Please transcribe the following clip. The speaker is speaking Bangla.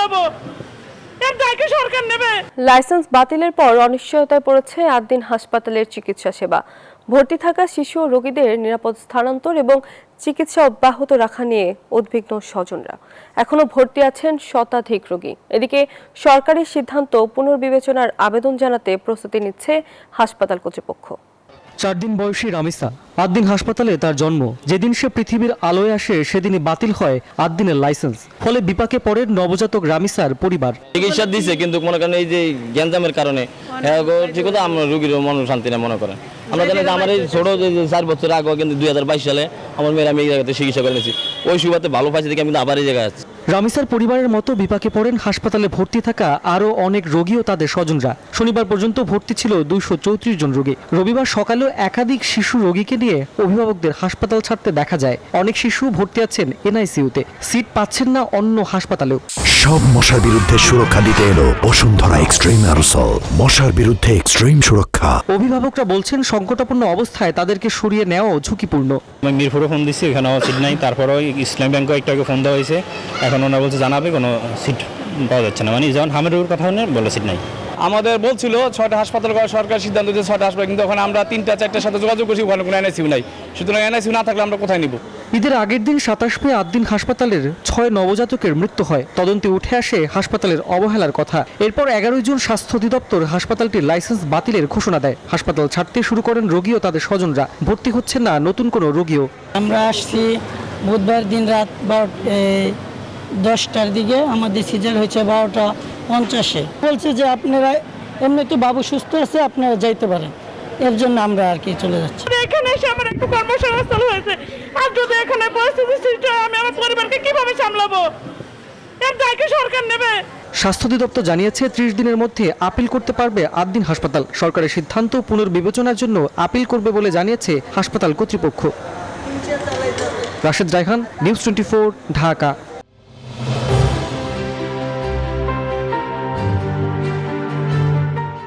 সামলাবো? এর দায় কি সরকার নেবে? লাইসেন্স বাতিলের পর অনিশ্চয়তায় পড়েছে আদ্দিন হাসপাতালের চিকিৎসা সেবা। ভর্তি থাকা শিশু ও রোগীদের নিরাপদ স্থানান্তর এবং চিকিৎসা অব্যাহত রাখা নিয়ে উদ্বিগ্ন স্বজনরা। এখনো ভর্তি আছেন শতাধিক রোগী। এদিকে সরকারি সিদ্ধান্ত পুনর্বিবেচনার আবেদন জানাতে প্রস্তুতি নিচ্ছে হাসপাতাল কর্তৃপক্ষ। 4 দিন বয়সী রামিসা। আদ্দিন হাসপাতালে তার জন্ম। যেদিন সে পৃথিবীর আলোয় আসে সেদিনই বাতিল হয় আদ্দিনের লাইসেন্স। ফলে বিপাকে পড়ে নবজাতক রামিসার পরিবার। চিকিৎসা দিছে কিন্তু মনে করেন এই যে গ্যাঞ্জামের কারণে ঠিক কথা আমরা রোগীর মন শান্তি না মনে করেন। আমরা জানি যে আমার এই ছোট যে 4 বছর আগে কিন্তু 2022 সালে আমার মেয়ের আমি এই জায়গাতে চিকিৎসা করেছি। ওই সুবাদে ভালো পাইছি দেখে আমি আবার এই জায়গায় আছি। রামিসার পরিবারের মতো বিপাকে পড়েন হাসপাতালে ভর্তি থাকা আরও অনেক রোগী ও তাদের স্বজনরা। শনিবার পর্যন্ত ভর্তি ছিল 234 জন রোগী। রবিবার সকালেও একাধিক শিশু রোগীকে নিয়ে অভিভাবকদের হাসপাতাল ছাড়তে দেখা যায়। অনেক শিশু ভর্তি আছেন এনআইসিইউতে, সিট পাচ্ছেন না অন্য হাসপাতালেও। সব মশার বিরুদ্ধে সুরক্ষা দিতে এলো বসুন্ধরা এক্সট্রিম অ্যারোসল, মশার বিরুদ্ধে এক্সট্রিম সুরক্ষা। অভিভাবকরা বলছেন সংকটাপন্ন অবস্থায় তাদেরকে সরিয়ে নেওয়াও ঝুঁকিপূর্ণ। আমি মিরপুরে ফোন দিচ্ছি, এখানেও সিট নাই। তারপরেও ইসলামী ব্যাংকে একটু আগে ফোন দেওয়া হয়েছে, এখন ওনারা বলছে জানাবে, কোনো সিট পাওয়া যাচ্ছে না। মানে যেমন হামিদুর কথা বলে সিট নাই। আমাদের বলছিল 6টা হাসপাতাল করার সরকার সিদ্ধান্ত দিয়েছে 6টা হাসপাতাল, কিন্তু এখন আমরা 3টা 4টার সাথে যোগাযোগ করছি, ওখানে কোনো এনআইসিউ নাই। সুতরাং এনআইসিউ না থাকলে আমরা কোথায় নিব? ঈদের আগের দিন 27 মে আদ্দিন হাসপাতালের 6 নবজাতকের মৃত্যু হয়। তদন্তে উঠে আসে হাসপাতালের অবহেলার কথা। এরপর 11 জুন স্বাস্থ্য অধিদপ্তর হাসপাতালটির লাইসেন্স বাতিলের ঘোষণা দেয়। হাসপাতাল ছাড়তে শুরু করেন রোগী ও তাদের স্বজনরা। ভর্তি হচ্ছেন না নতুন কোনো রোগীও। আমরা আসছি বুধবার দিন রাত 10টার দিকে, আমাদের সিজার হয়েছে 12:50-এ। বলছে যে আপনারা এমনি তো বাবু সুস্থ আছে, আপনারা যাইতে পারেন। এর জন্য আমরা আর কি চলে যাচ্ছি। এখানে এসে আমার একটু কর্মসংস্থান হয়েছে, আর যদি এখানে পরিস্থিতি সৃষ্টি হয় আমি আমার পরিবারকে কিভাবে সামলাবো? এর দায় কি সরকার নেবে? স্বাস্থ্য অধিদপ্তর জানিয়েছে 30 দিনের মধ্যে আপিল করতে পারবে আদ্দিন হাসপাতাল। সরকারের সিদ্ধান্ত পুনর্বিবেচনার জন্য আপিল করবে বলে জানিয়েছে হাসপাতাল কর্তৃপক্ষ। রাশেদ রায়হান, নিউজ 24, ঢাকা।